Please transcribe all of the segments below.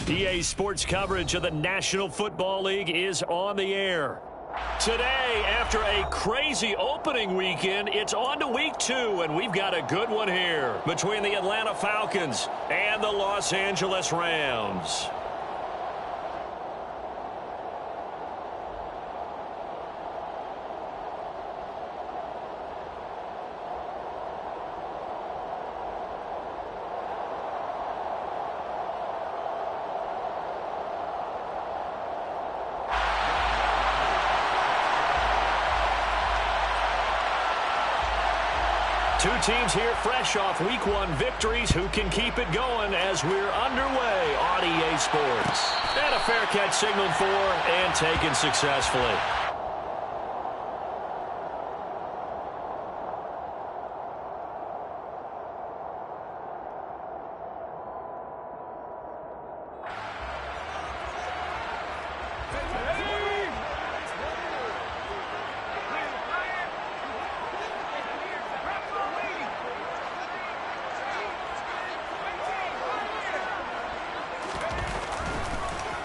EA Sports coverage of the National Football League is on the air. Today, after a crazy opening weekend, it's on to week 2, and we've got a good one here between the Atlanta Falcons and the Los Angeles Rams. Two teams here fresh off Week 1 victories who can keep it going as we're underway on EA Sports. And a fair catch signaled for and taken successfully.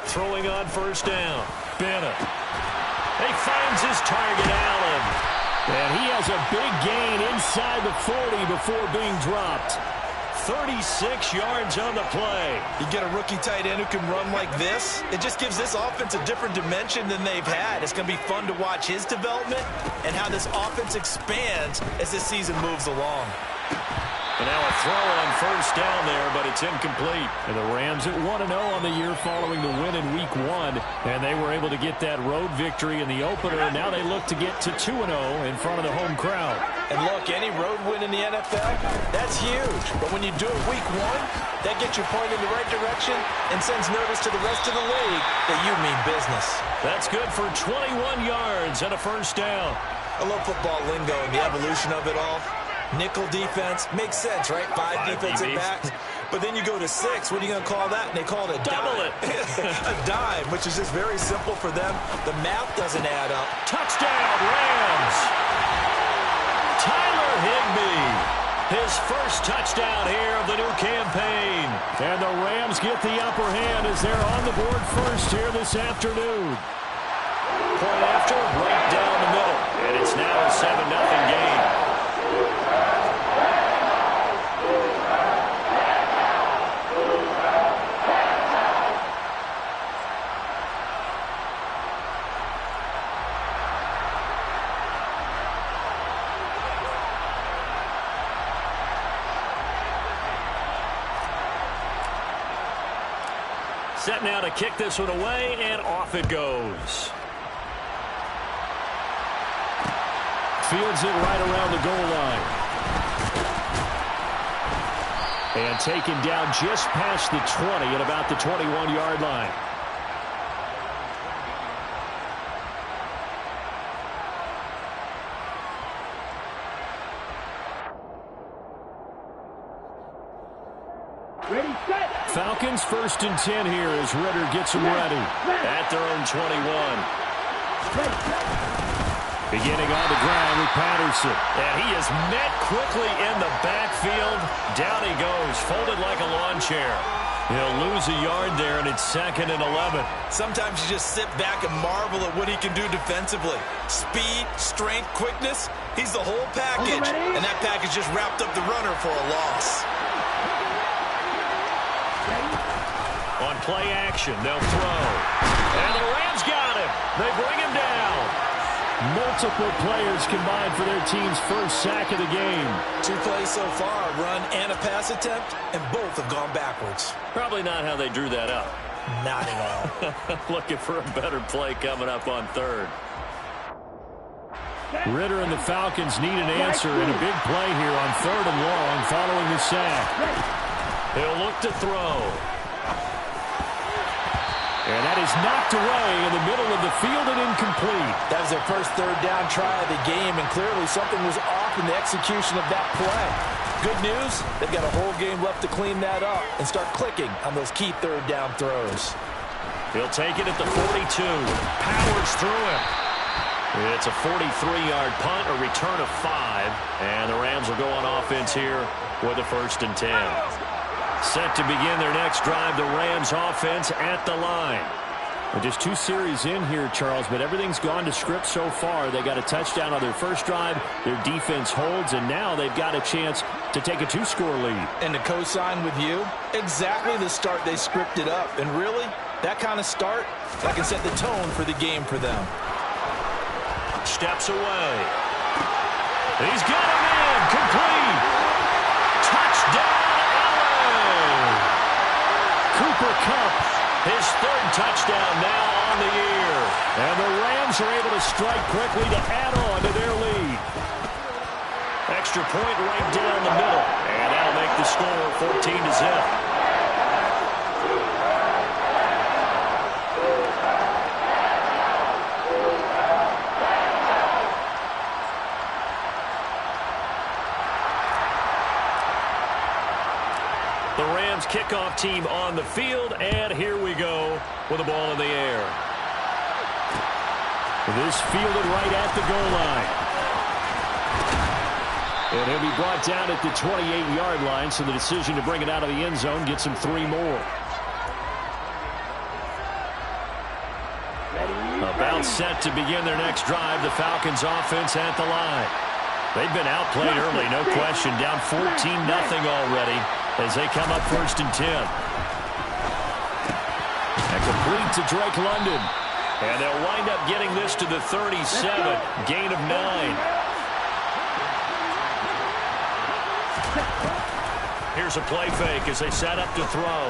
Throwing on first down. Bennett. He finds his target, Allen. And he has a big gain inside the 40 before being dropped. 36 yards on the play. You get a rookie tight end who can run like this. It just gives this offense a different dimension than they've had. It's going to be fun to watch his development and how this offense expands as this season moves along. And now a throw on first down there, but it's incomplete. And the Rams at 1-0 on the year following the win in Week 1. And they were able to get that road victory in the opener. And now they look to get to 2-0 in front of the home crowd. And look, any road win in the NFL, that's huge. But when you do it Week 1, that gets you pointed in the right direction and sends notice to the rest of the league that you mean business. That's good for 21 yards and a first down. I love football lingo and the evolution of it all. Nickel defense makes sense, right? 5 defensive backs. But then you go to 6. What are you going to call that? And they call it a double dime. it. A dime, which is just very simple for them. The math doesn't add up. Touchdown, Rams. Tyler Higbee. His first touchdown here of the new campaign. And the Rams get the upper hand as they're on the board first here this afternoon. Point after, right down the middle. And it's now a 7-0 game. Set now to kick this one away, and off it goes. Fields it right around the goal line. And taken down just past the 20 at about the 21-yard line. Ready, set. Falcons 1st and 10 here as Ritter gets them ready. At their own 21. Beginning on the ground with Patterson. And he is met quickly in the backfield. Down he goes, folded like a lawn chair. He'll lose a yard there, and it's 2nd and 11. Sometimes you just sit back and marvel at what he can do defensively. Speed, strength, quickness. He's the whole package. And that package just wrapped up the runner for a loss. On play action, they'll throw. And the Rams got him. They bring him down. Multiple players combined for their team's first sack of the game. 2 plays so far, a run and a pass attempt, and both have gone backwards. Probably not how they drew that up. Not at all. Looking for a better play coming up on 3rd. Ritter and the Falcons need an answer in a big play here on 3rd and long following the sack. He'll look to throw. And that is knocked away in the middle of the field and incomplete. That was their first 3rd down try of the game, and clearly something was off in the execution of that play. Good news, they've got a whole game left to clean that up and start clicking on those key 3rd down throws. He'll take it at the 42. Powers through him. It's a 43-yard punt, a return of 5. And the Rams will go on offense here with a 1st and 10. Set to begin their next drive, the Rams offense at the line. Well, just 2 series in here, Charles, but everything's gone to script so far. They got a touchdown on their first drive. Their defense holds, and now they've got a chance to take a 2-score lead. And to co-sign with you, exactly the start they scripted up. And really, that kind of start, that can set the tone for the game for them. Steps away. He's got him in. Complete. Touchdown, LA. Cooper Kupp, his 3rd touchdown now on the year. And the Rams are able to strike quickly to add on to their lead. Extra point right down the middle. And that'll make the score 14-0. The Rams kickoff team on the field, and here we go with the ball in the air. This fielded right at the goal line. And he'll be brought down at the 28-yard line, so the decision to bring it out of the end zone gets him 3 more. About set to begin their next drive, the Falcons offense at the line. They've been outplayed early, no question, down 14-0 already as they come up 1st and 10. And complete to Drake London. And they'll wind up getting this to the 37, gain of 9. Here's a play fake as they set up to throw.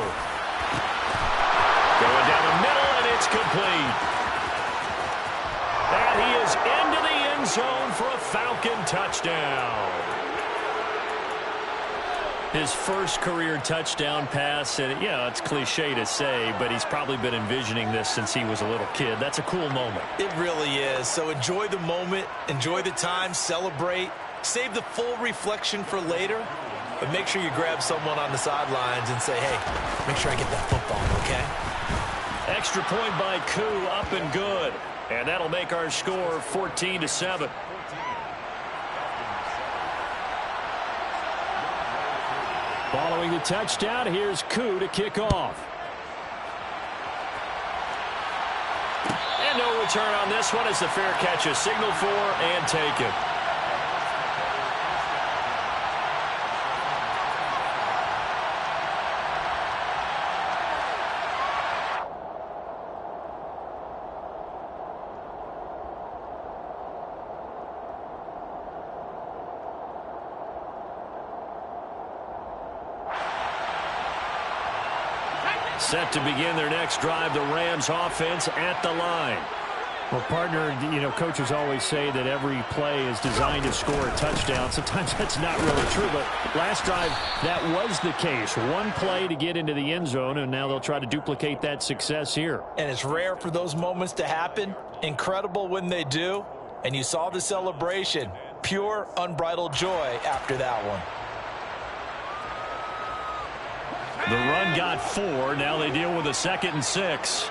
Going down the middle, and it's complete. And he is into the end zone for a Falcon touchdown. His first career touchdown pass, and it's cliche to say, but he's probably been envisioning this since he was a little kid. That's a cool moment. It really is. So enjoy the moment, enjoy the time, celebrate, save the full reflection for later, but make sure you grab someone on the sidelines and say, hey, make sure I get that football, okay? Extra point by Koo, up and good. And that'll make our score 14-7. Following the touchdown, here's Koo to kick off. And no return on this one as the fair catch is signaled for and taken. Set to begin their next drive, the Rams offense at the line. Well, partner, coaches always say that every play is designed to score a touchdown. Sometimes that's not really true, but last drive, that was the case. One play to get into the end zone, and now they'll try to duplicate that success here. And it's rare for those moments to happen. Incredible when they do. And you saw the celebration. Pure, unbridled joy after that one. The run got 4. Now they deal with a 2nd and 6.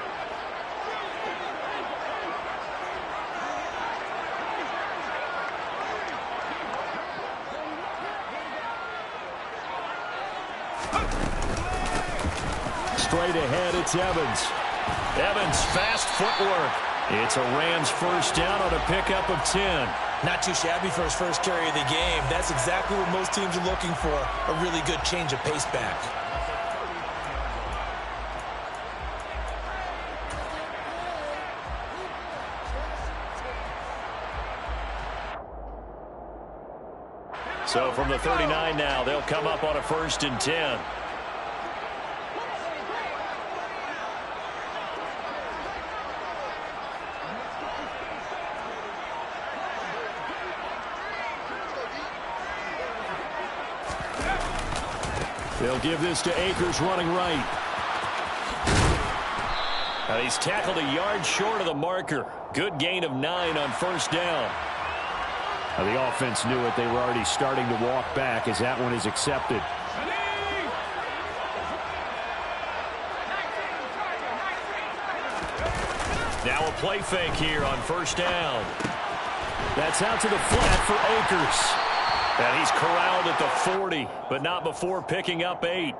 Straight ahead, it's Evans. Evans, fast footwork. It's a Rams first down on a pickup of 10. Not too shabby for his first carry of the game. That's exactly what most teams are looking for, a really good change of pace back. So from the 39 now, they'll come up on a 1st and 10. They'll give this to Akers running right. And he's tackled a yard short of the marker. Good gain of 9 on 1st down. Now the offense knew it. They were already starting to walk back as that one is accepted. Now a play fake here on 1st down. That's out to the flat for Akers. And he's corralled at the 40, but not before picking up 8.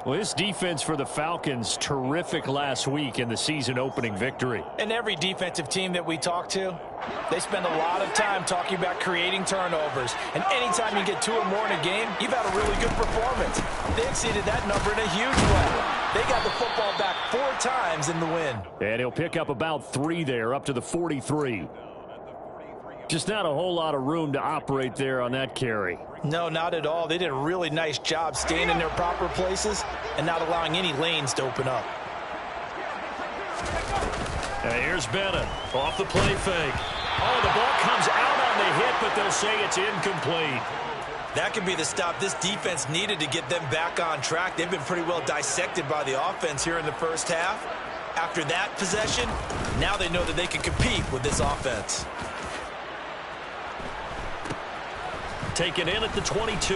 Well, this defense for the Falcons, terrific last week in the season-opening victory. And every defensive team that we talk to, they spend a lot of time talking about creating turnovers. And anytime you get 2 or more in a game, you've had a really good performance. They exceeded that number in a huge way. They got the football back 4 times in the win. And he'll pick up about 3 there, up to the 43. Just not a whole lot of room to operate there on that carry. No, not at all. They did a really nice job staying in their proper places and not allowing any lanes to open up. And here's Bennett off the play fake. Oh, the ball comes out on the hit, but they'll say it's incomplete. That could be the stop this defense needed to get them back on track. They've been pretty well dissected by the offense here in the first half. After that possession, now they know that they can compete with this offense. Taken in at the 22.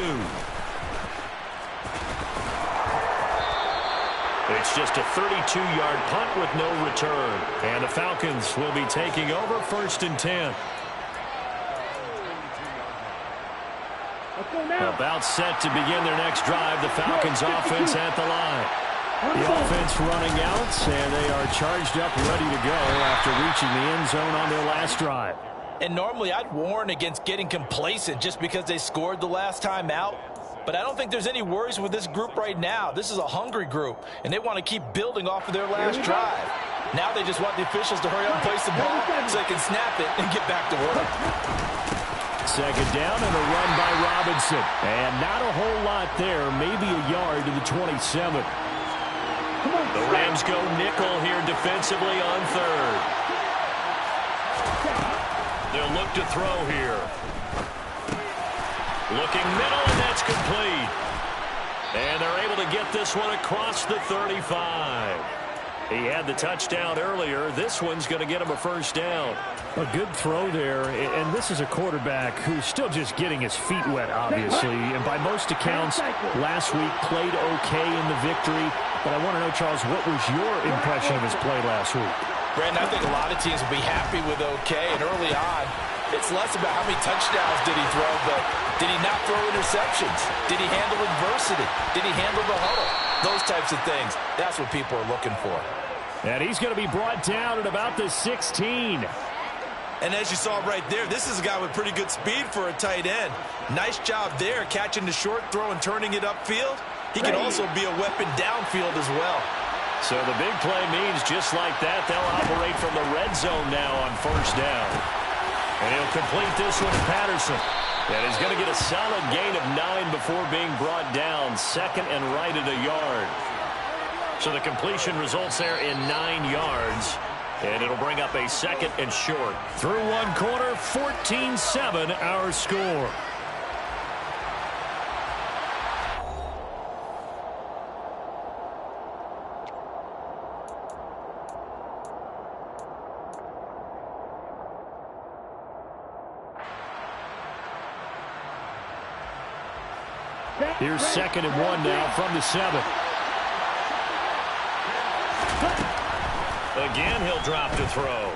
It's just a 32-yard punt with no return. And the Falcons will be taking over 1st and 10. About set to begin their next drive. The Falcons offense at the line. The offense running out, and they are charged up, ready to go after reaching the end zone on their last drive. And normally I'd warn against getting complacent just because they scored the last time out. But I don't think there's any worries with this group right now. This is a hungry group, and they want to keep building off of their last drive. Now they just want the officials to hurry up and place the ball so they can snap it and get back to work. 2nd down and a run by Robinson. And not a whole lot there, maybe a yard to the 27. The Rams go nickel here defensively on 3rd. They'll look to throw here. Looking middle, and that's complete. And they're able to get this one across the 35. He had the touchdown earlier. This one's going to get him a 1st down. A good throw there, and this is a quarterback who's still just getting his feet wet, obviously. And by most accounts, last week played okay in the victory. But I want to know, Charles, what was your impression of his play last week? Brandon, I think a lot of teams will be happy with okay, and early on, it's less about how many touchdowns did he throw, but did he not throw interceptions? Did he handle adversity? Did he handle the huddle? Those types of things, that's what people are looking for. And he's going to be brought down at about the 16. And as you saw right there, this is a guy with pretty good speed for a tight end. Nice job there, catching the short throw and turning it upfield. He can also be a weapon downfield as well. So the big play means just like that, they'll operate from the red zone now on 1st down. And he'll complete this one to Patterson. And he's going to get a solid gain of 9 before being brought down. 2nd and right at a yard. So the completion results there in 9 yards. And it'll bring up a 2nd and short. Through 1 quarter, 14-7 our score. Here's 2nd and 1 now from the 7. Again, he'll drop to throw.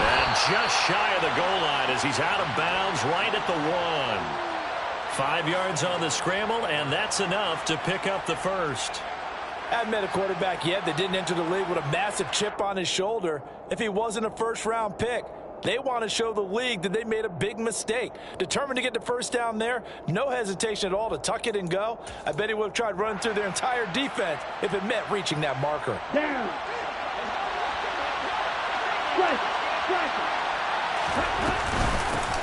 And just shy of the goal line as he's out of bounds right at the 1. 5 yards on the scramble, and that's enough to pick up the 1st. I haven't met a quarterback yet that didn't enter the league with a massive chip on his shoulder if he wasn't a 1st-round pick. They want to show the league that they made a big mistake. Determined to get the 1st down there, no hesitation at all to tuck it and go. I bet he would have tried running through their entire defense if it meant reaching that marker. Down.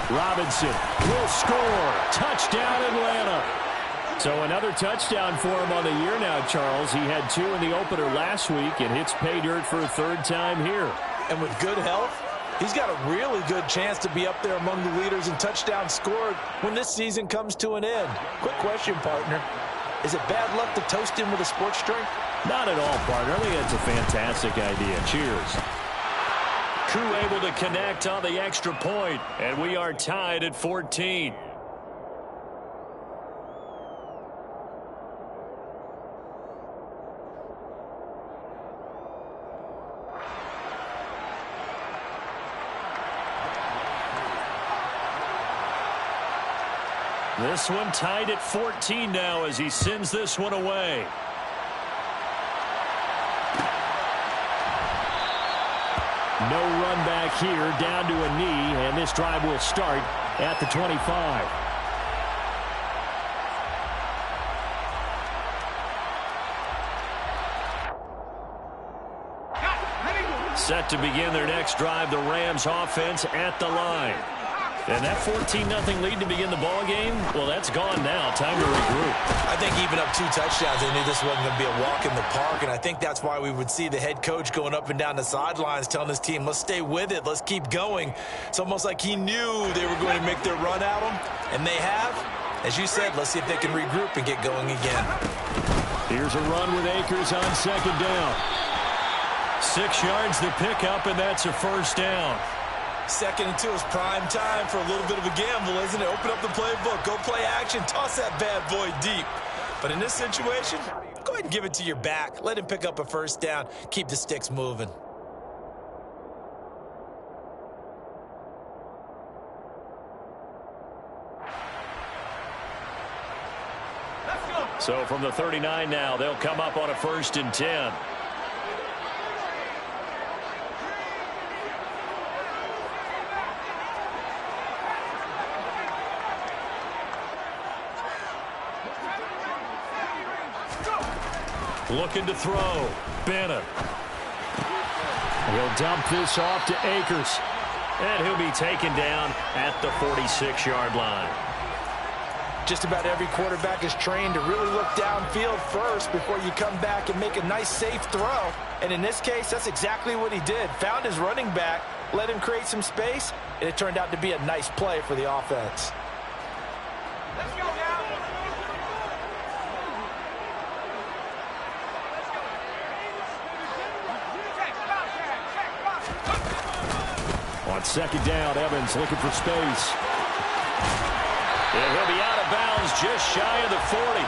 Robinson will score. Touchdown, Atlanta. So another touchdown for him on the year now, Charles. He had 2 in the opener last week and hits pay dirt for a 3rd time here. And with good health, he's got a really good chance to be up there among the leaders in touchdowns scored when this season comes to an end. Quick question, partner. Is it bad luck to toast him with a sports drink? Not at all, partner. I think that's a fantastic idea. Cheers. Crew able to connect on the extra point, and we are tied at 14. This one tied at 14 now as he sends this one away. No run back here, down to a knee, and this drive will start at the 25. Set to begin their next drive, the Rams offense at the line. And that 14-0 lead to begin the ball game, well, that's gone now. Time to regroup. I think even up 2 touchdowns, they knew this wasn't going to be a walk in the park, and I think that's why we would see the head coach going up and down the sidelines telling his team, let's stay with it, let's keep going. It's almost like he knew they were going to make their run at him, and they have. As you said, let's see if they can regroup and get going again. Here's a run with Akers on second down. 6 yards the pickup, and that's a first down. 2nd and 2 is prime time for a little bit of a gamble, isn't it? Open up the playbook, go play action, toss that bad boy deep. But in this situation, go ahead and give it to your back. Let him pick up a first down. Keep the sticks moving. So from the 39 now, they'll come up on a 1st and 10. Looking to throw. Bennett. He'll dump this off to Akers. And he'll be taken down at the 46-yard line. Just about every quarterback is trained to really look downfield first before you come back and make a nice, safe throw. And in this case, that's exactly what he did. Found his running back, let him create some space, and it turned out to be a nice play for the offense. Let's go now. On second down, Evans looking for space. And he'll be out of bounds just shy of the 40.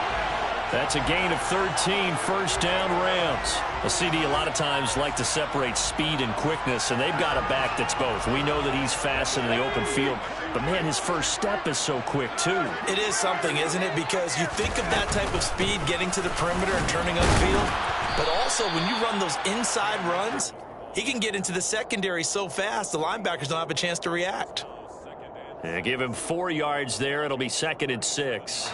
That's a gain of 13, first down Rams. A CD a lot of times like to separate speed and quickness, and they've got a back that's both. We know that he's fast in the open field, but man, his first step is so quick too. It is something, isn't it? Because you think of that type of speed getting to the perimeter and turning upfield, but also when you run those inside runs, he can get into the secondary so fast the linebackers don't have a chance to react. Yeah, give him 4 yards there. It'll be 2nd and 6.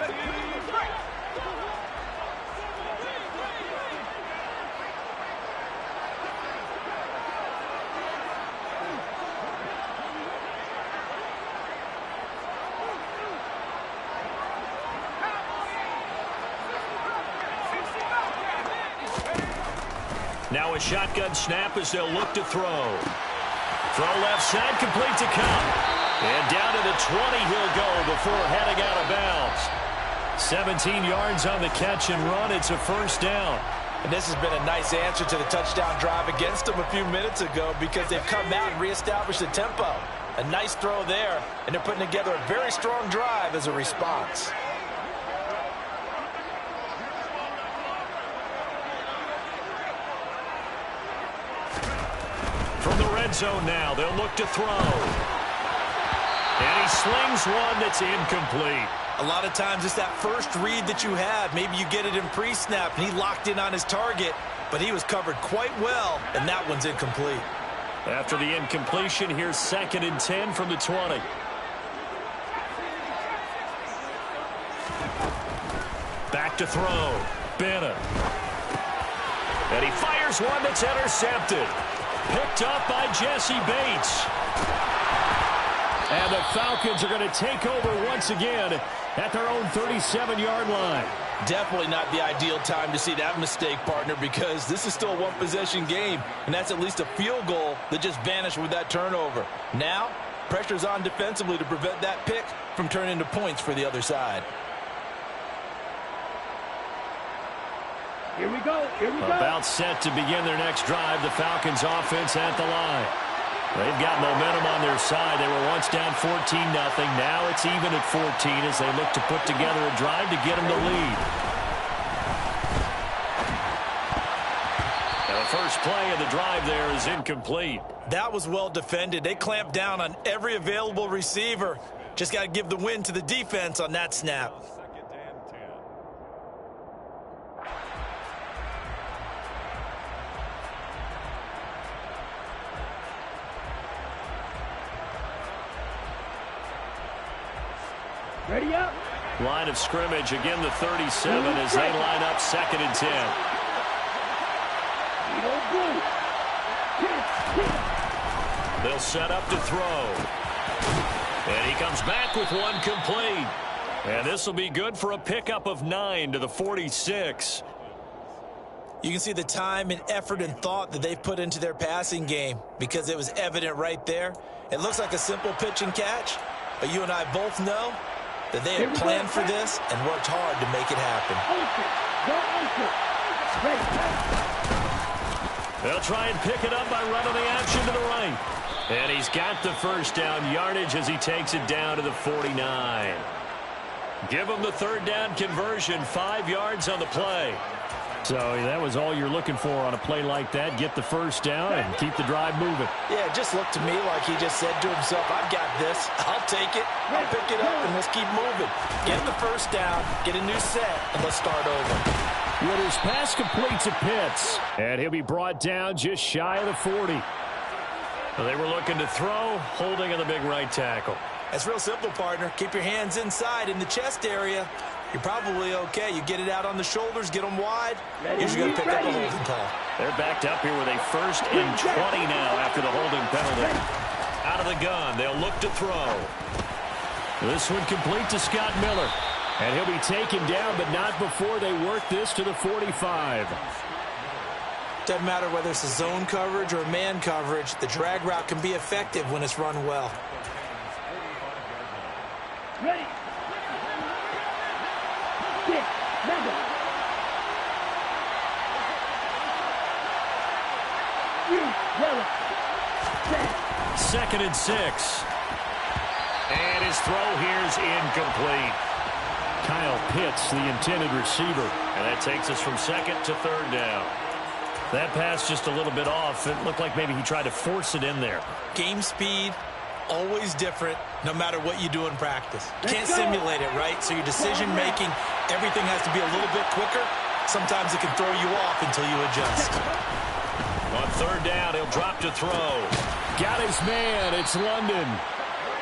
Now a shotgun snap as they'll look to throw. Throw left side, complete to Cup. And down to the 20 he'll go before heading out of bounds. 17 yards on the catch and run. It's a first down. And this has been a nice answer to the touchdown drive against them a few minutes ago because they've come out and reestablished the tempo. A nice throw there, and they're putting together a very strong drive as a response. From the red zone now, they'll look to throw. And he slings one that's incomplete. A lot of times it's that first read that you have. Maybe you get it in pre-snap, and he locked in on his target, but he was covered quite well, and that one's incomplete. After the incompletion, here's 2nd and 10 from the 20. Back to throw. Bennett. And he fires one that's intercepted. Picked up by Jesse Bates. And the Falcons are going to take over once again at their own 37-yard line. Definitely not the ideal time to see that mistake, partner, because this is still a one-possession game, and that's at least a field goal that just vanished with that turnover. Now, pressure's on defensively to prevent that pick from turning into points for the other side. Here we go. About set to begin their next drive. The Falcons offense at the line. They've got momentum on their side. They were once down 14-0. Now it's even at 14 as they look to put together a drive to get them the lead. And the first play of the drive there is incomplete. That was well defended. They clamped down on every available receiver. Just got to give the win to the defense on that snap. Ready up. Line of scrimmage, again the 37 as they line up 2nd and 10. They'll set up to throw. And he comes back with one complete. And this will be good for a pickup of 9 to the 46. You can see the time and effort and thought that they've put into their passing game because it was evident right there. It looks like a simple pitch and catch, but you and I both know that they have planned for this and worked hard to make it happen. They'll try and pick it up by running the action to the right. And he's got the first down yardage as he takes it down to the 49. Give him the 3rd down conversion, 5 yards on the play. So that was all you're looking for on a play like that. Get the first down and keep the drive moving. Yeah, it just looked to me like he just said to himself, I've got this. I'll take it. I'll pick it up, and let's keep moving. Get the first down, get a new set, and let's start over. With his pass complete to Pitts. And he'll be brought down just shy of the 40. Well, they were looking to throw, holding on the big right tackle. That's real simple, partner. Keep your hands inside in the chest area. You're probably okay. You get it out on the shoulders, get them wide. Usually going to pick up a holding call. They're backed up here with a 1st and 20 now after the holding penalty. Out of the gun, they'll look to throw. This one complete to Scott Miller. And he'll be taken down, but not before they work this to the 45. Doesn't matter whether it's a zone coverage or man coverage. The drag route can be effective when it's run well. Ready. Kick. Number. 2nd and 6. And his throw here's incomplete. Kyle Pitts, the intended receiver. And that takes us from 2nd to 3rd down. That pass just a little bit off. It looked like maybe he tried to force it in there. Game speed, always different, no matter what you do in practice. You can't simulate it, right? So your decision-making, everything has to be a little bit quicker. Sometimes it can throw you off until you adjust. On 3rd down, he'll drop to throw. Got his man. It's London.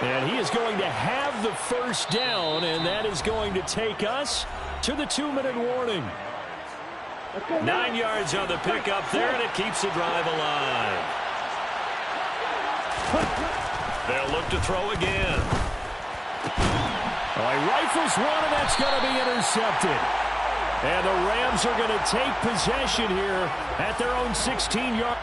And he is going to have the first down, and that is going to take us to the 2-minute warning. 9 yards on the pickup there, and it keeps the drive alive. They'll look to throw again. Oh, he rifles one, and that's going to be intercepted. And the Rams are going to take possession here at their own 16-yard.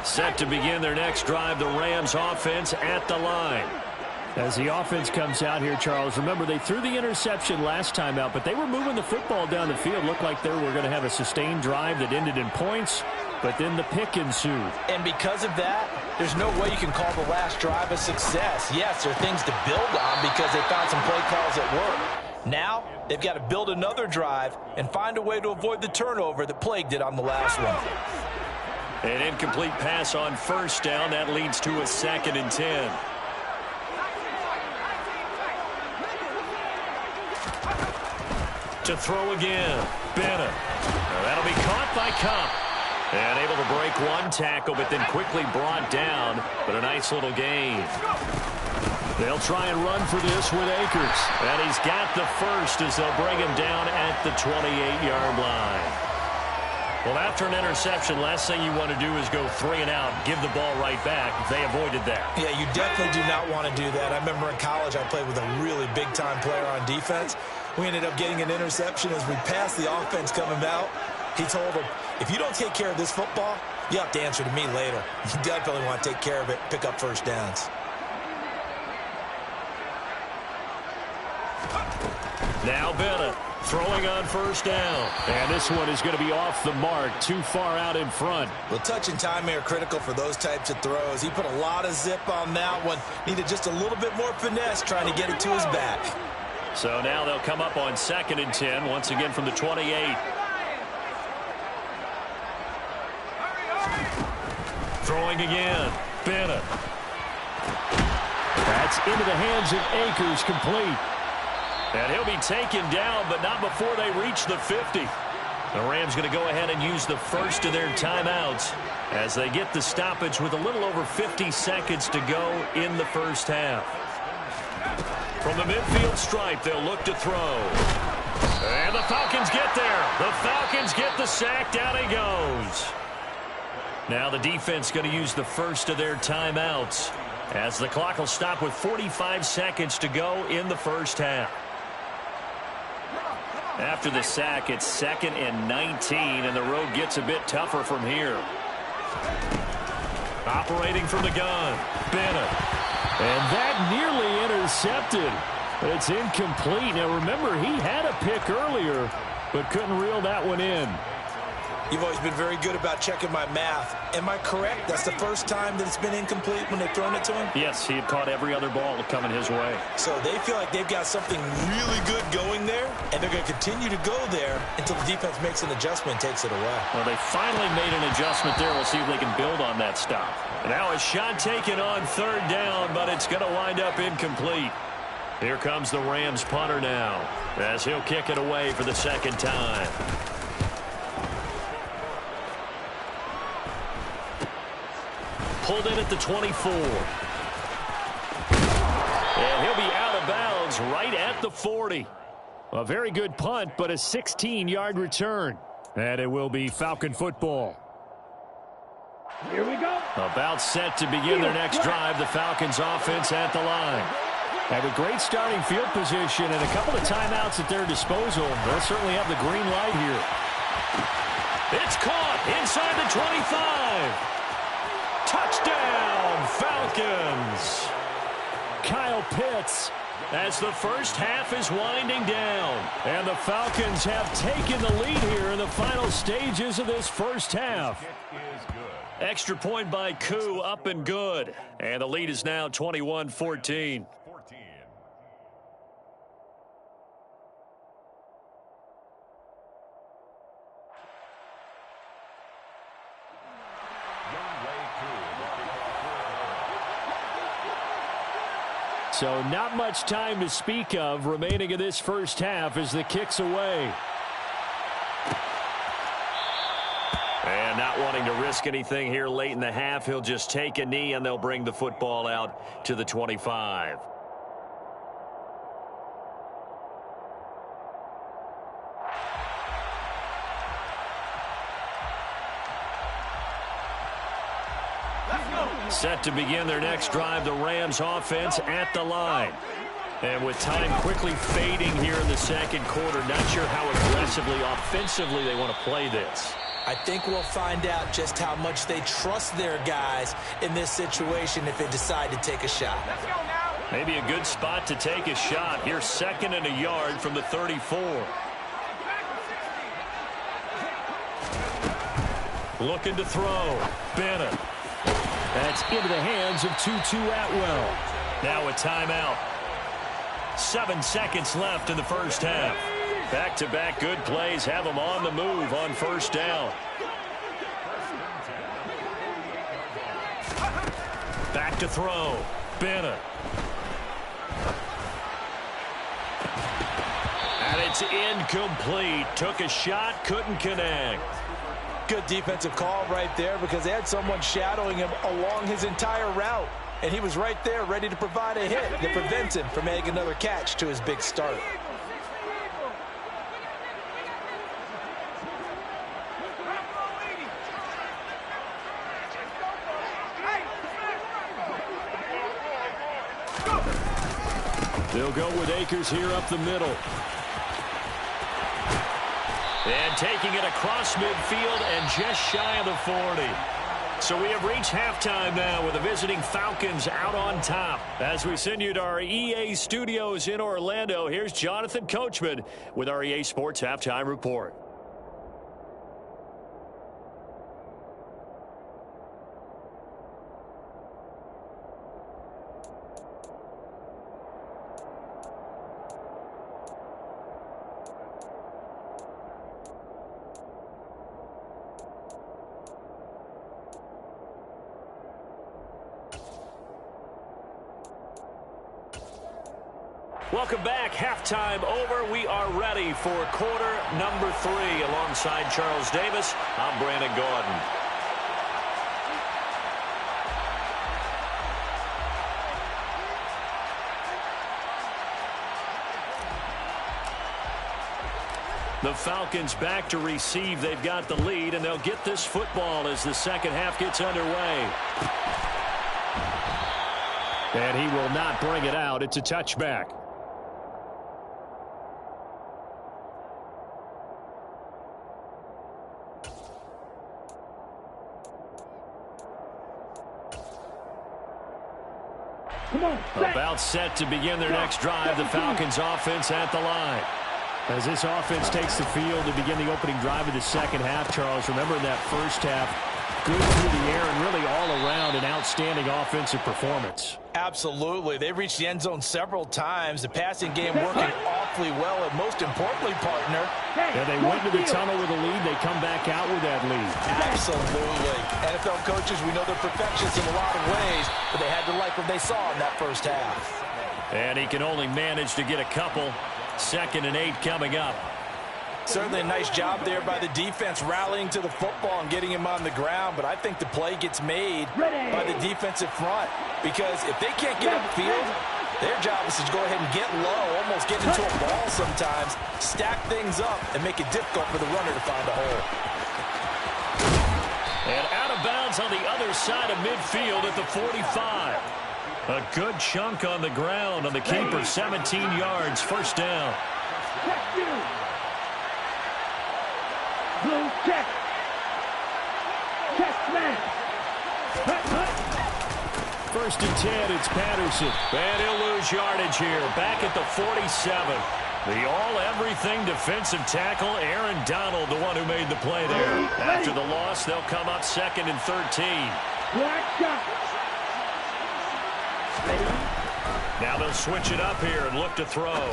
Set to begin their next drive, the Rams offense at the line. As the offense comes out here, Charles, remember they threw the interception last time out, but they were moving the football down the field. Looked like they were going to have a sustained drive that ended in points, but then the pick ensued. And because of that, there's no way you can call the last drive a success. Yes, there are things to build on because they found some play calls that work. Now, they've got to build another drive and find a way to avoid the turnover that plagued it on the last one. An incomplete pass on first down. That leads to a 2nd and 10. To throw again, Bennett. That'll be caught by Cup. And able to break one tackle, but then quickly brought down. But a nice little gain. They'll try and run for this with Akers. And he's got the first as they'll bring him down at the 28-yard line. Well, after an interception, last thing you want to do is go 3 and out, give the ball right back. They avoided that. Yeah, you definitely do not want to do that. I remember in college I played with a really big-time player on defense. We ended up getting an interception as we passed the offense coming out. He told him, if you don't take care of this football, you have to answer to me later. You definitely want to take care of it, pick up first downs. Now Bennett throwing on first down. And this one is going to be off the mark, too far out in front. Well, touch and timing are critical for those types of throws. He put a lot of zip on that one. Needed just a little bit more finesse trying to get it to his back. So now they'll come up on 2nd and 10, once again from the 28. Throwing again, Bennett. That's into the hands of Akers, complete. And he'll be taken down, but not before they reach the 50. The Rams going to go ahead and use the first of their timeouts as they get the stoppage with a little over 50 seconds to go in the first half. From the midfield stripe, they'll look to throw. And the Falcons get there. The Falcons get the sack. Down he goes. Now the defense going to use the first of their timeouts as the clock will stop with 45 seconds to go in the first half. After the sack, it's 2nd and 19, and the road gets a bit tougher from here. Operating from the gun, Bennett. And that nearly intercepted. It's incomplete. Now, remember, he had a pick earlier, but couldn't reel that one in. You've always been very good about checking my math. Am I correct? That's the first time that it's been incomplete when they've thrown it to him? Yes, he had caught every other ball coming his way. So they feel like they've got something really good going there, and they're going to continue to go there until the defense makes an adjustment and takes it away. Well, they finally made an adjustment there. We'll see if they can build on that stop. Now a shot taken on 3rd down, but it's going to wind up incomplete. Here comes the Rams punter now as he'll kick it away for the 2nd time. Pulled in at the 24. And he'll be out of bounds right at the 40. A very good punt, but a 16-yard return. And it will be Falcon football. Here we go. About set to begin their next drive. The Falcons offense at the line. Have a great starting field position and a couple of timeouts at their disposal. They'll certainly have the green light here. It's caught inside the 25. Touchdown, Falcons. Kyle Pitts. As the first half is winding down. And the Falcons have taken the lead here in the final stages of this first half. Extra point by Koo, up and good. And the lead is now 21-14. So not much time to speak of remaining in this first half as the kick's away. And not wanting to risk anything here late in the half, he'll just take a knee and they'll bring the football out to the 25. Set to begin their next drive, the Rams offense at the line. And with time quickly fading here in the second quarter, not sure how aggressively, offensively they want to play this. I think we'll find out just how much they trust their guys in this situation if they decide to take a shot. Let's go now. Maybe a good spot to take a shot. Here's 2nd and a yard from the 34. Looking to throw. Bennett. That's into the hands of Tutu Atwell. Now a timeout. 7 seconds left in the first half. Back-to-back good plays have them on the move on first down. Back to throw. Bennett. And it's incomplete. Took a shot, couldn't connect. Good defensive call right there because they had someone shadowing him along his entire route. And he was right there ready to provide a hit that prevents him from making another catch to his big start. They'll go with Akers here up the middle. And taking it across midfield and just shy of the 40. So we have reached halftime now with the visiting Falcons out on top. As we send you to our EA studios in Orlando, here's Jonathan Coachman with our EA Sports Halftime Report. Welcome back. Halftime over. We are ready for quarter number 3. Alongside Charles Davis, I'm Brandon Gordon. The Falcons back to receive. They've got the lead, and they'll get this football as the second half gets underway. And he will not bring it out. It's a touchback. About set to begin their next drive. The Falcons offense at the line. As this offense takes the field to begin the opening drive of the second half, Charles, remember in that first half, good through the air and really all around an outstanding offensive performance. Absolutely. They reached the end zone several times. The passing game working awfully well, and most importantly, partner. Yeah, they went to the tunnel with a lead. They come back out with that lead. Absolutely. NFL coaches, we know they're perfectionists in a lot of ways, but they had to like what they saw in that first half. And he can only manage to get a couple. 2nd and 8 coming up. Certainly a nice job there by the defense rallying to the football and getting him on the ground, but I think the play gets made by the defensive front because if they can't get upfield, their job is to go ahead and get low, almost get into a ball sometimes, stack things up, and make it difficult for the runner to find a hole. And out of bounds on the other side of midfield at the 45. A good chunk on the ground on the keeper, 17 yards, first down. Blue check. Check man. 1st and 10, it's Patterson. And he'll lose yardage here, back at the 47. The all-everything defensive tackle, Aaron Donald, the one who made the play there. After the loss, they'll come up 2nd and 13. Black shot. Now they'll switch it up here and look to throw.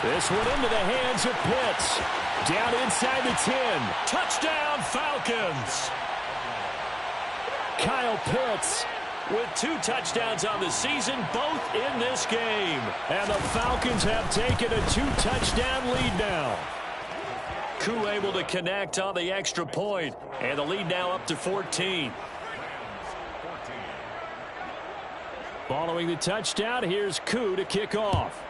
This one into the hands of Pitts. Down inside the 10. Touchdown, Falcons! Kyle Pitts with 2 touchdowns on the season, both in this game. And the Falcons have taken a 2-touchdown lead now. Koo able to connect on the extra point, and the lead now up to 14. Following the touchdown, here's Koo to kick off.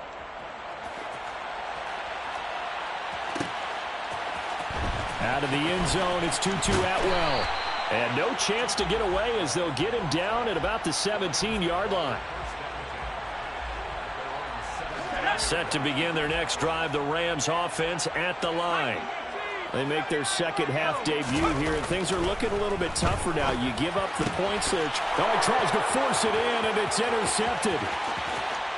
Out of the end zone, it's Tutu Atwell. And no chance to get away as they'll get him down at about the 17-yard line. Set to begin their next drive, the Rams offense at the line. They make their second half debut here, and things are looking a little bit tougher now. You give up the points there. Oh, he tries to force it in, and it's intercepted.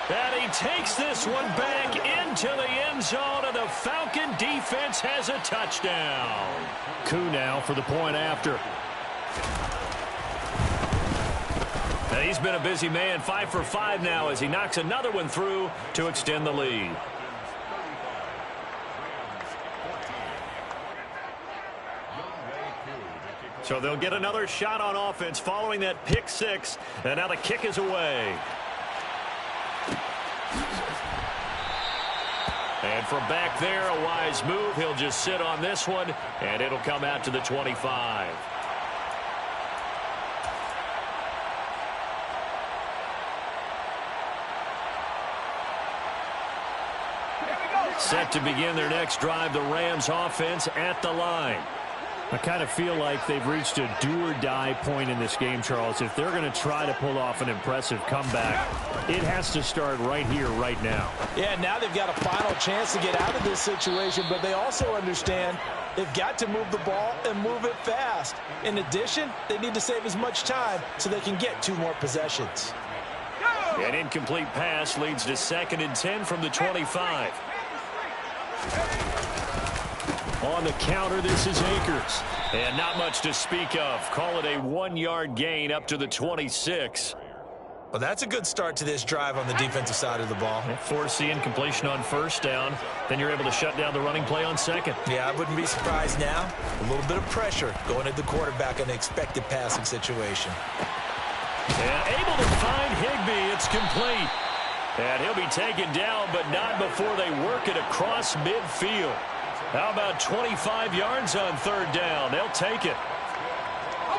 And he takes this one back into the end zone, and the Falcon defense has a touchdown. Koo now for the point after. Now he's been a busy man, 5 for 5 now as he knocks another one through to extend the lead. So they'll get another shot on offense following that pick six, and now the kick is away. And from back there, a wise move. He'll just sit on this one, and it'll come out to the 25. Set to begin their next drive, the Rams offense at the line. I kind of feel like they've reached a do-or-die point in this game, Charles. If they're going to try to pull off an impressive comeback, it has to start right here, right now. Yeah, now they've got a final chance to get out of this situation, but they also understand they've got to move the ball and move it fast. In addition, they need to save as much time so they can get 2 more possessions. An incomplete pass leads to 2nd and 10 from the 25. On the counter, this is Akers. And not much to speak of. Call it a 1-yard gain up to the 26. Well, that's a good start to this drive on the defensive side of the ball. Force the incompletion on 1st down. Then you're able to shut down the running play on 2nd. Yeah, I wouldn't be surprised now. A little bit of pressure going at the quarterback in an expected passing situation. And able to find Higbee. It's complete. And he'll be taken down, but not before they work it across midfield. How about 25 yards on 3rd down? They'll take it.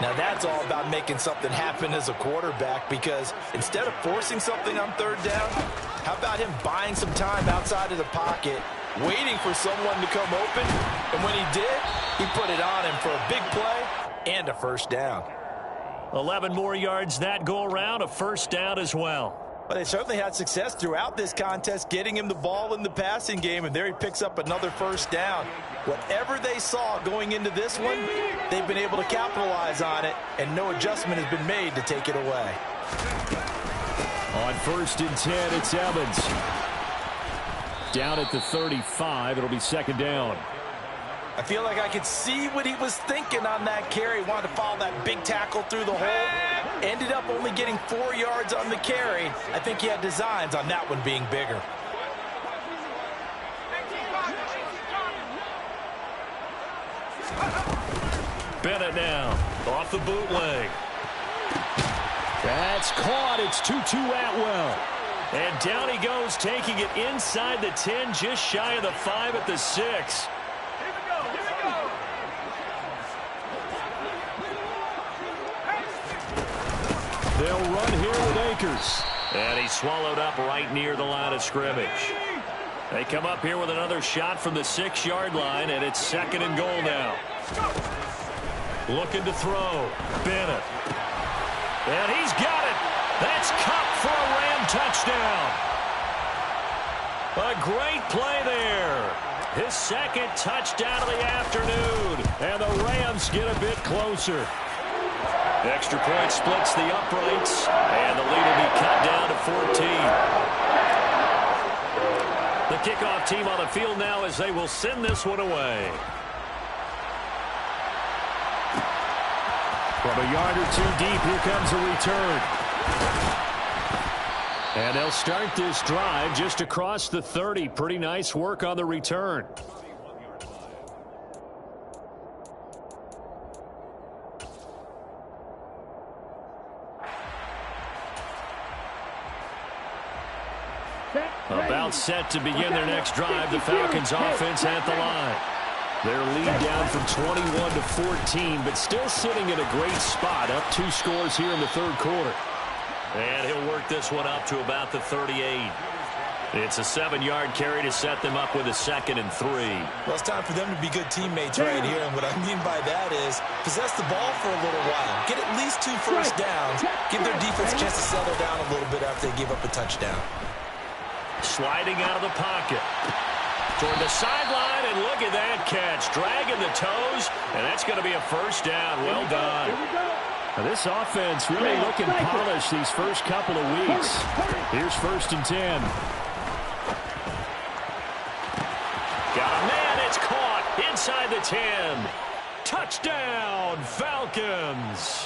Now that's all about making something happen as a quarterback, because instead of forcing something on 3rd down, how about him buying some time outside of the pocket, waiting for someone to come open, and when he did, he put it on him for a big play and a 1st down. 11 more yards that go around, a 1st down as well. Well, they certainly had success throughout this contest getting him the ball in the passing game, and there he picks up another 1st down. Whatever they saw going into this one, they've been able to capitalize on it, and no adjustment has been made to take it away. On 1st and 10, it's Evans. Down at the 35, it'll be 2nd down. I feel like I could see what he was thinking on that carry. Wanted to follow that big tackle through the hole. Ended up only getting 4 yards on the carry. I think he had designs on that one being bigger. Bennett now off the bootleg. That's caught. It's Tutu Atwell. And down he goes, taking it inside the 10, just shy of the 5 at the 6. They'll run here with Akers. And he's swallowed up right near the line of scrimmage. They come up here with another shot from the 6-yard line, and it's 2nd and goal now. Looking to throw. Bennett. And he's got it. That's Cup for a Ram touchdown. A great play there. His 2nd touchdown of the afternoon. And the Rams get a bit closer. Extra point splits the uprights, and the lead will be cut down to 14. The kickoff team on the field now as they will send this one away. From a yard or 2 deep, here comes a return. And they'll start this drive just across the 30. Pretty nice work on the return. About set to begin their next drive. The Falcons offense at the line. Their lead down from 21 to 14, but still sitting in a great spot. Up 2 scores here in the 3rd quarter. And he'll work this one up to about the 38. It's a 7-yard carry to set them up with a 2nd and 3. Well, it's time for them to be good teammates right here, and what I mean by that is possess the ball for a little while. Get at least 2 first downs. Give their defense a chance to settle down a little bit after they give up a touchdown. Sliding out of the pocket. toward the sideline, and look at that catch. Dragging the toes, and that's going to be a first down. Well done. Now this offense really looking polished these first couple of weeks. Here's 1st and 10. Got a man. It's caught inside the 10. Touchdown, Falcons.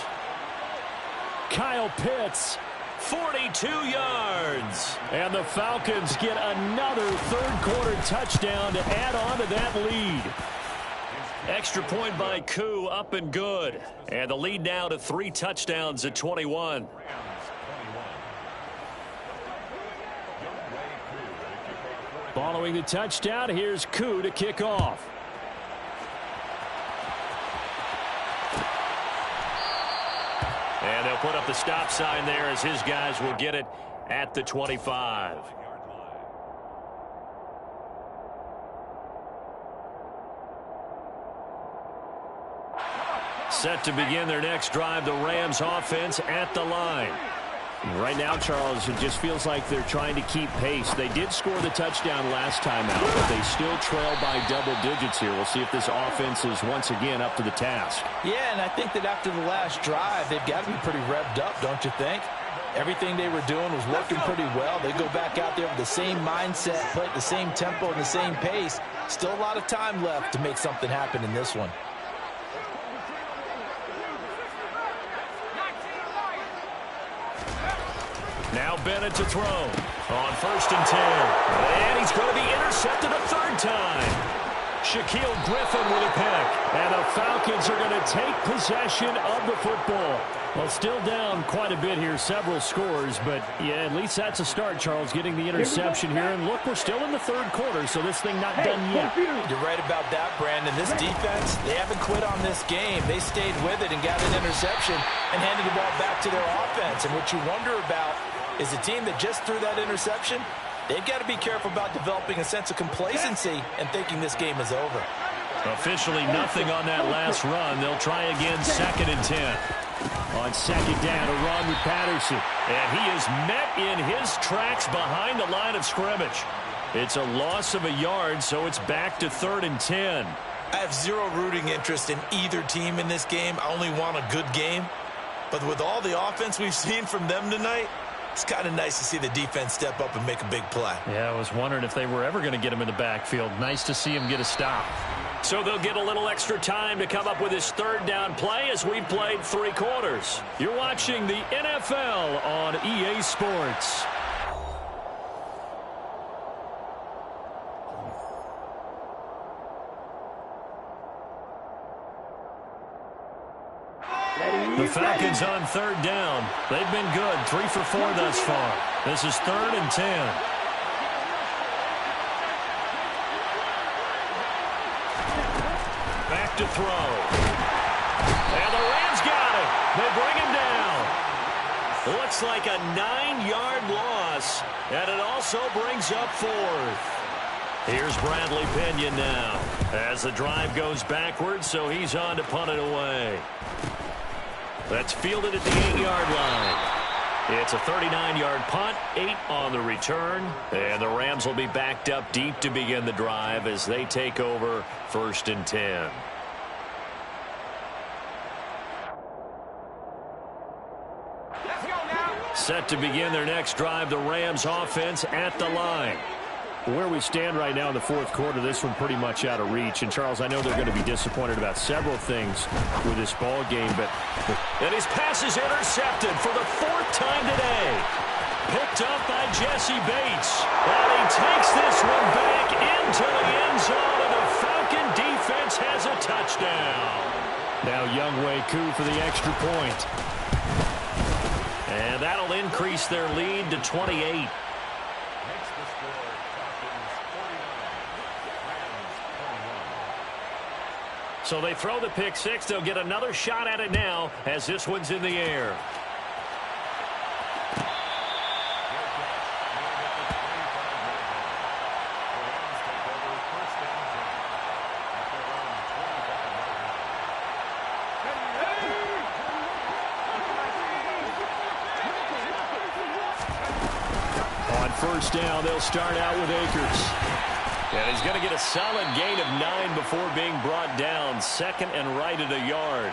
Kyle Pitts. 42 yards. And the Falcons get another third-quarter touchdown to add on to that lead. Extra point by Koo, up and good. And the lead now to 3 touchdowns at 21. Following the touchdown, here's Koo to kick off. And they'll put up the stop sign there as his guys will get it at the 25. Set to begin their next drive, the Rams offense at the line. Right now, Charles, it just feels like they're trying to keep pace. They did score the touchdown last time out, but they still trail by double digits here. We'll see if this offense is once again up to the task. Yeah, and I think that after the last drive, they've got to be pretty revved up, don't you think? Everything they were doing was working pretty well. They go back out there with the same mindset, play at the same tempo and the same pace. Still a lot of time left to make something happen in this one. Now Bennett to throw on 1st and 10. And he's going to be intercepted a 3rd time. Shaquille Griffin with a pick. And the Falcons are going to take possession of the football. Well, still down quite a bit here, several scores, but yeah, at least that's a start, Charles, getting the interception here. And look, we're still in the 3rd quarter, so this thing not done yet. You're right about that, Brandon. This defense, they haven't quit on this game. They stayed with it and got an interception and handed the ball back to their offense. And what you wonder about is a team that just threw that interception, they've got to be careful about developing a sense of complacency and thinking this game is over. Officially nothing on that last run. They'll try again 2nd and 10. On 2nd down, a run with Patterson. And he is met in his tracks behind the line of scrimmage. It's a loss of a yard, so it's back to 3rd and 10. I have zero rooting interest in either team in this game. I only want a good game. But with all the offense we've seen from them tonight, it's kind of nice to see the defense step up and make a big play. Yeah, I was wondering if they were ever going to get him in the backfield. Nice to see him get a stop. So they'll get a little extra time to come up with his 3rd down play as we've played 3 quarters. You're watching the NFL on EA Sports. The Falcons on 3rd down. They've been good, 3 for 4 thus far. This is 3rd and 10. Back to throw. And the Rams got him. They bring him down. Looks like a 9-yard loss. And it also brings up 4th. Here's Bradley Pinion now. As the drive goes backwards, so he's on to punt it away. That's fielded at the 8-yard line. It's a 39-yard punt, 8 on the return. And the Rams will be backed up deep to begin the drive as they take over 1st and 10. Set to begin their next drive, the Rams offense at the line. Where we stand right now in the 4th quarter, this one pretty much out of reach. And, Charles, I know they're going to be disappointed about several things with this ball game, but... And his pass is intercepted for the 4th time today. Picked up by Jesse Bates. And he takes this one back into the end zone, and the Falcon defense has a touchdown. Now Younghoe Koo for the extra point. And that'll increase their lead to 28. So they throw the pick 6. They'll get another shot at it now as this one's in the air. On 1st down, they'll start out with Akers. And he's going to get a solid gain of 9 before being brought down. Second and right at a yard.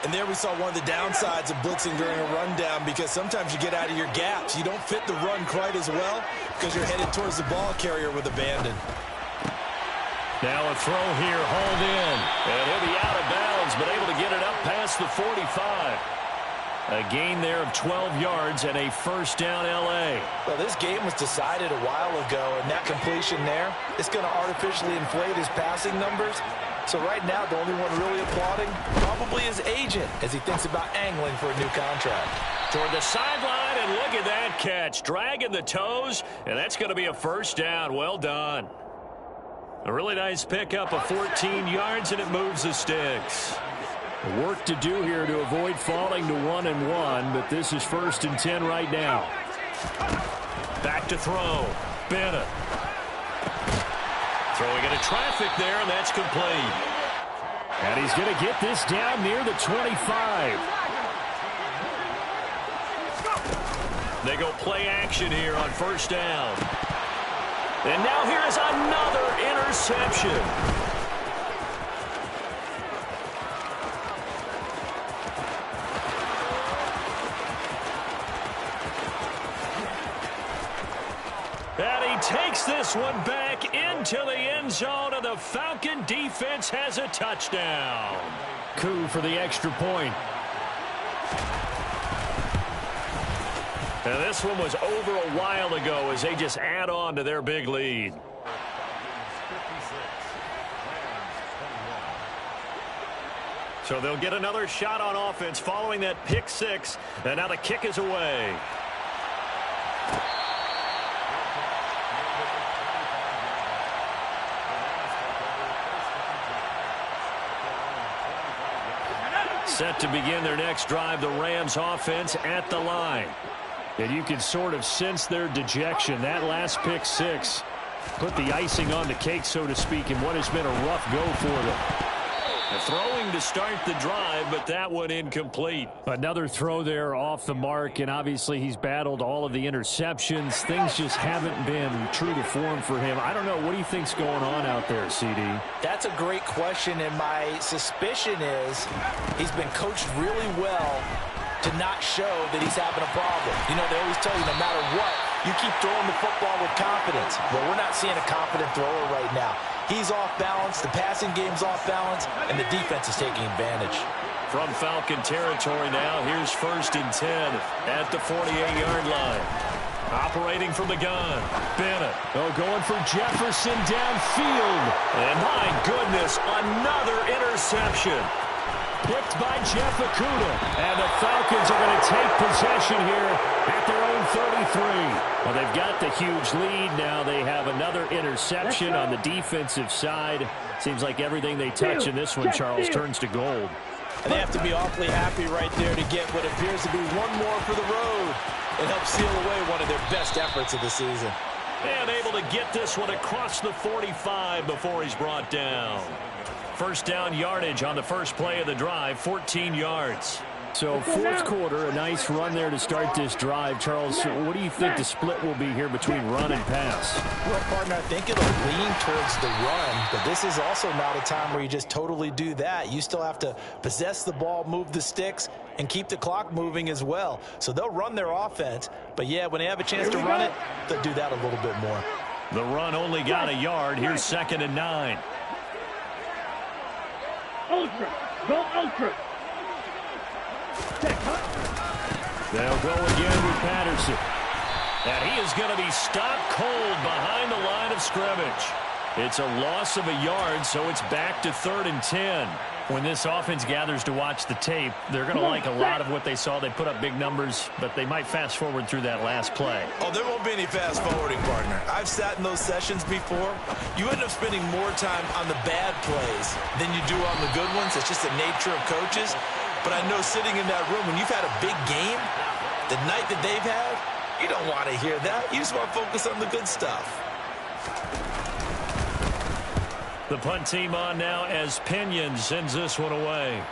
And there we saw one of the downsides of blitzing during a rundown, because sometimes you get out of your gaps. You don't fit the run quite as well because you're headed towards the ball carrier with abandon. Now a throw here, hauled in. And he'll be out of bounds, but able to get it up past the 45. A gain there of 12 yards and a first down L.A. Well, this game was decided a while ago, and that completion there is going to artificially inflate his passing numbers. So right now, the only one really applauding probably his agent as he thinks about angling for a new contract. Toward the sideline, and look at that catch. Dragging the toes, and that's going to be a first down. Well done. A really nice pickup of 14 yards, and it moves the sticks. Work to do here to avoid falling to 1-1, but this is 1st and 10 right now. Back to throw. Bennett. Throwing into traffic there, and that's complete. And he's going to get this down near the 25. They go play action here on first down. And now here's another interception. And he takes this one back into the end zone, and the Falcon defense has a touchdown. Coup for the extra point. And this one was over a while ago as they just add on to their big lead. So they'll get another shot on offense following that pick six, and now the kick is away. Set to begin their next drive, the Rams offense at the line. And you can sort of sense their dejection. That last pick six put the icing on the cake, so to speak, in what has been a rough go for them. Throwing to start the drive, but that one incomplete. Another throw there off the mark, and obviously he's battled all of the interceptions. Things just haven't been true to form for him. I don't know. What do you think's going on out there, CD? That's a great question, and my suspicion is he's been coached really well to not show that he's having a problem. You know, they always tell you no matter what, you keep throwing the football with confidence. Well, we're not seeing a confident thrower right now. He's off balance, the passing game's off balance, and the defense is taking advantage. From Falcon territory now, here's 1st and 10 at the 48-yard line. Operating from the gun, Bennett. Oh, going for Jefferson downfield. And my goodness, another interception. Picked by Jeff Okudah. And the Falcons are going to take possession here at their own 33. Well, they've got the huge lead. Now they have another interception on the defensive side. Seems like everything they touch in this one, Charles, turns to gold. And they have to be awfully happy right there to get what appears to be one more for the road and help seal away one of their best efforts of the season. And able to get this one across the 45 before he's brought down. First down yardage on the first play of the drive, 14 yards. So fourth quarter, a nice run there to start this drive. Charles, what do you think the split will be here between run and pass? Well, partner, I think it'll lean towards the run, but this is also not a time where you just totally do that. You still have to possess the ball, move the sticks, and keep the clock moving as well. So they'll run their offense, but yeah, when they have a chance to run it, they'll do that a little bit more. The run only got a yard. Here's 2nd and 9. Ultra. Go ultra. They'll go again with Patterson. And he is going to be stopped cold behind the line of scrimmage. It's a loss of a yard, so it's back to 3rd and 10. When this offense gathers to watch the tape, they're going to like a lot of what they saw. They put up big numbers, but they might fast forward through that last play. Oh, there won't be any fast forwarding, partner. I've sat in those sessions before. You end up spending more time on the bad plays than you do on the good ones. It's just the nature of coaches. But I know sitting in that room, when you've had a big game, the night that they've had, you don't want to hear that. You just want to focus on the good stuff. The punt team on now as Pinion sends this one away.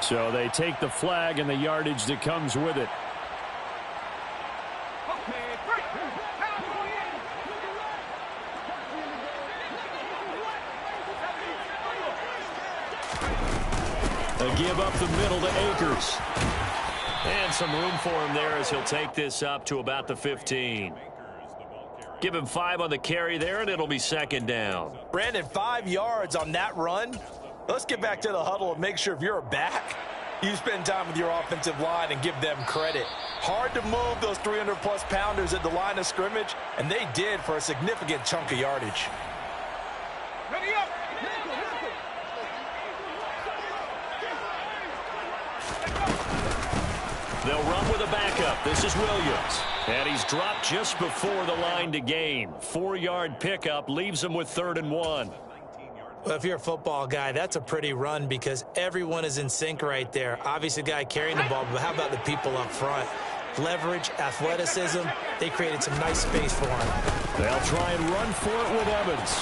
So they take the flag and the yardage that comes with it. give up the middle to Akers. And some room for him there as he'll take this up to about the 15. Give him 5 on the carry there, and it'll be second down. Brandon, 5 yards on that run. Let's get back to the huddle and make sure if you're a back, you spend time with your offensive line and give them credit. Hard to move those 300-plus pounders at the line of scrimmage, and they did for a significant chunk of yardage. Ready up. They'll run with a backup. This is Williams. And he's dropped just before the line to gain. 4-yard pickup leaves him with 3rd and 1. Well, if you're a football guy, that's a pretty run because everyone is in sync right there. Obviously, the guy carrying the ball, but how about the people up front? Leverage, athleticism, they created some nice space for him. They'll try and run for it with Evans.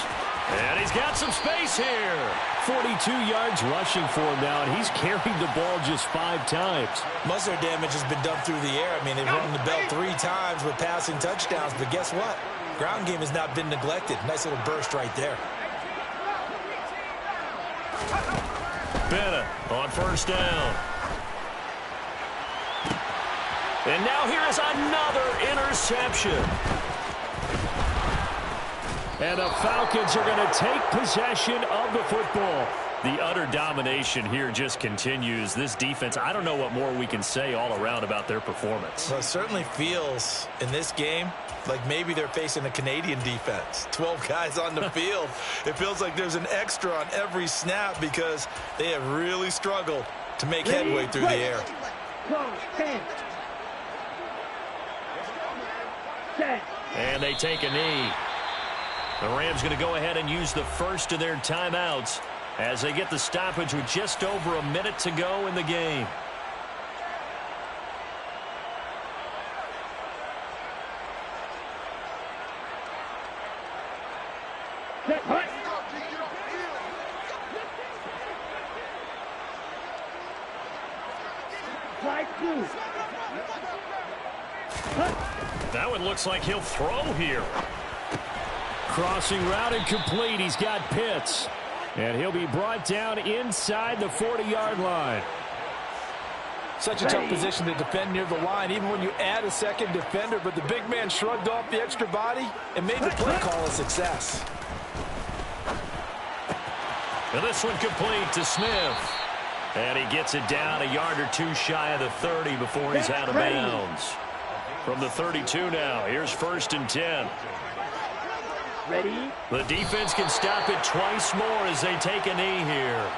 And he's got some space here. 42 yards rushing for him now, and he's carried the ball just 5 times. Most of their damage has been done through the air. I mean, they've run the bell 3 times with passing touchdowns, but guess what? Ground game has not been neglected. Nice little burst right there. Bennett on 1st down. And now here is another interception. And the Falcons are going to take possession of the football. The utter domination here just continues. This defense, I don't know what more we can say all around about their performance. Well, it certainly feels in this game like maybe they're facing a Canadian defense. 12 guys on the field. It feels like there's an extra on every snap because they have really struggled to make headway through the air. 10. Set. And they take a knee. The Rams going to go ahead and use the first of their timeouts as they get the stoppage with just over a minute to go in the game. Set. Hut. Slide 2. Hut. That one looks like he'll throw here. Crossing route and complete. He's got Pitts. And he'll be brought down inside the 40-yard line. Such a tough position to defend near the line, even when you add a second defender, but the big man shrugged off the extra body and made the play call a success. And this one complete to Smith. And he gets it down a yard or 2 shy of the 30 before he's out of bounds. From the 32 now, here's 1st and 10. Ready. The defense can stop it twice more as they take a knee here.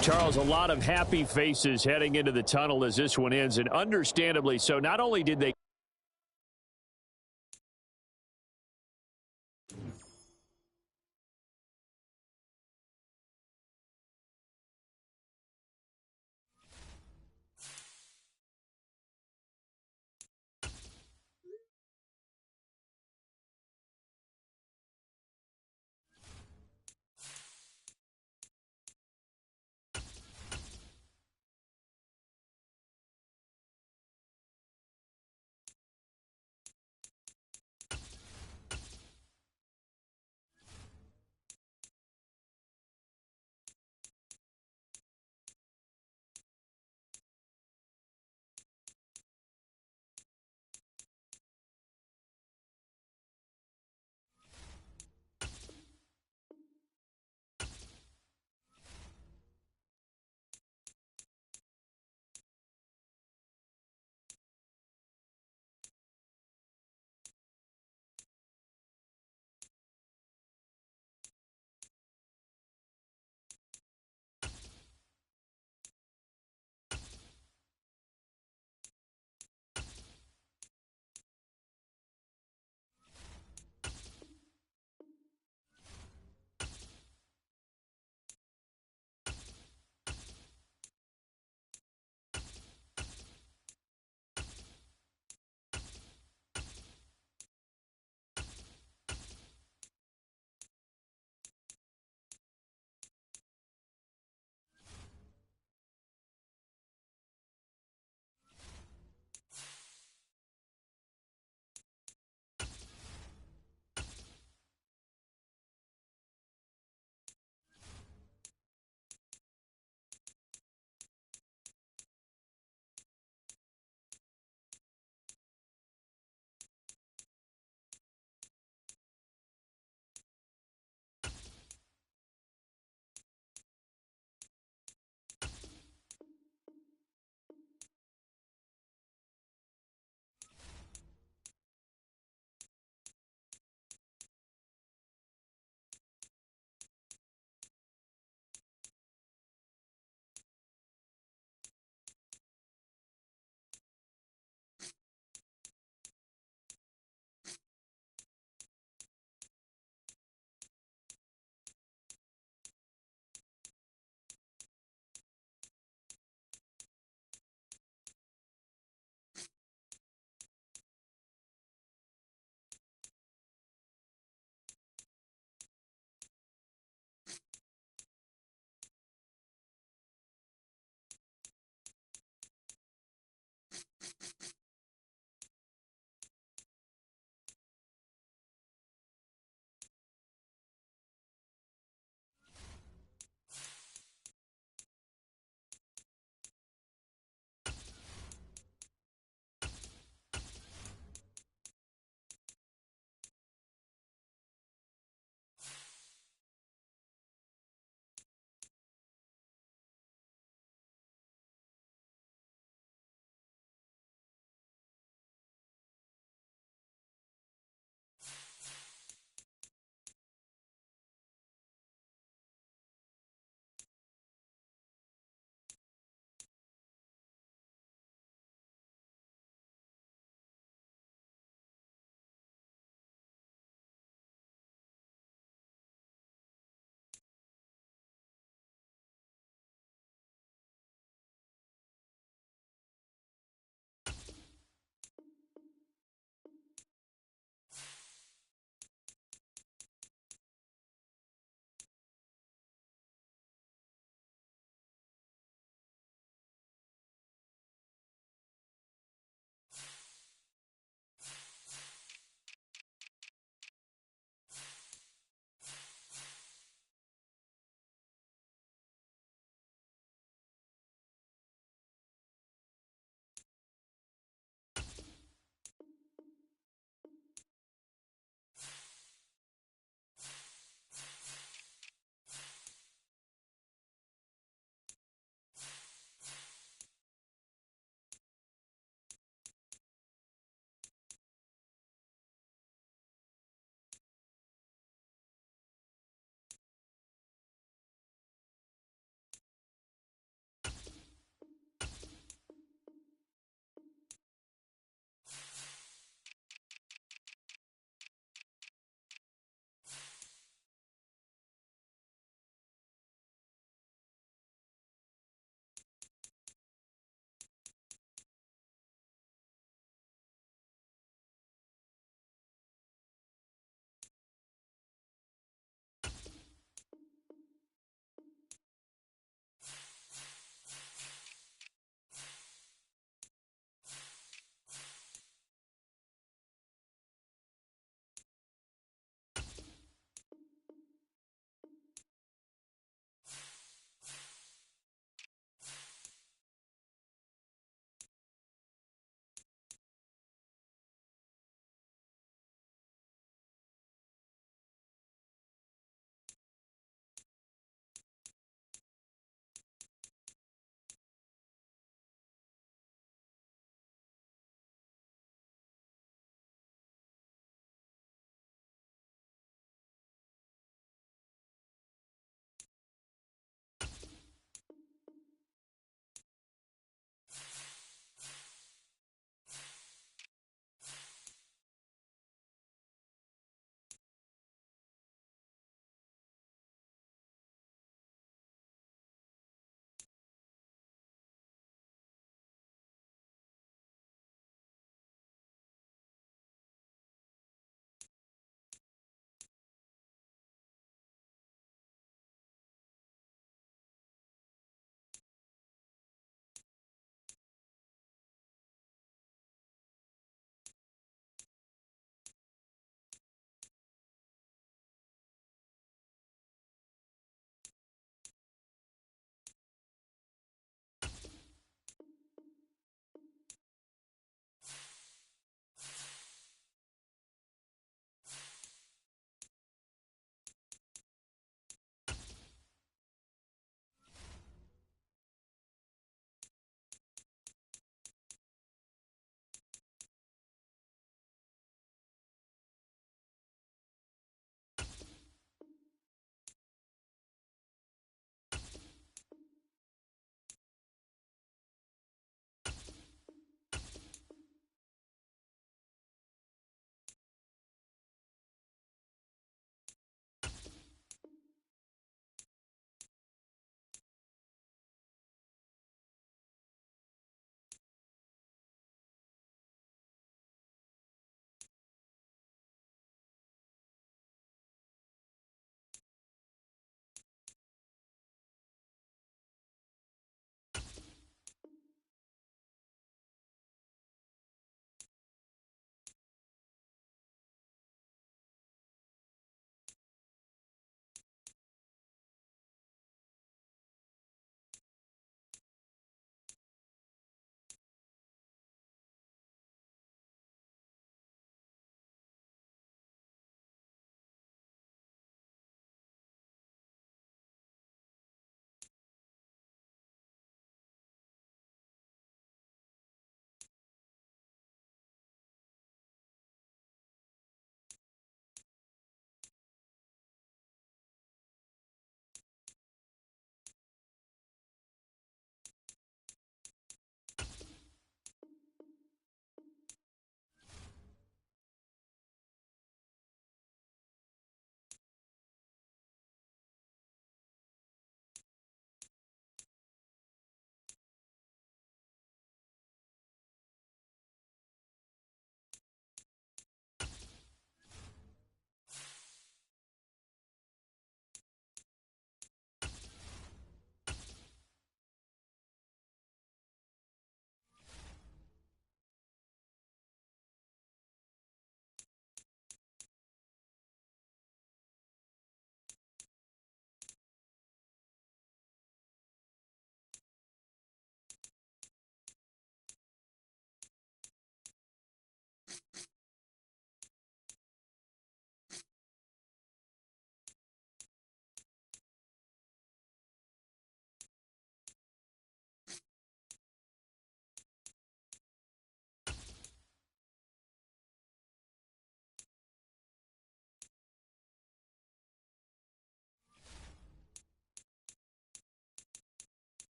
Charles, a lot of happy faces heading into the tunnel as this one ends, and understandably so. Not only did they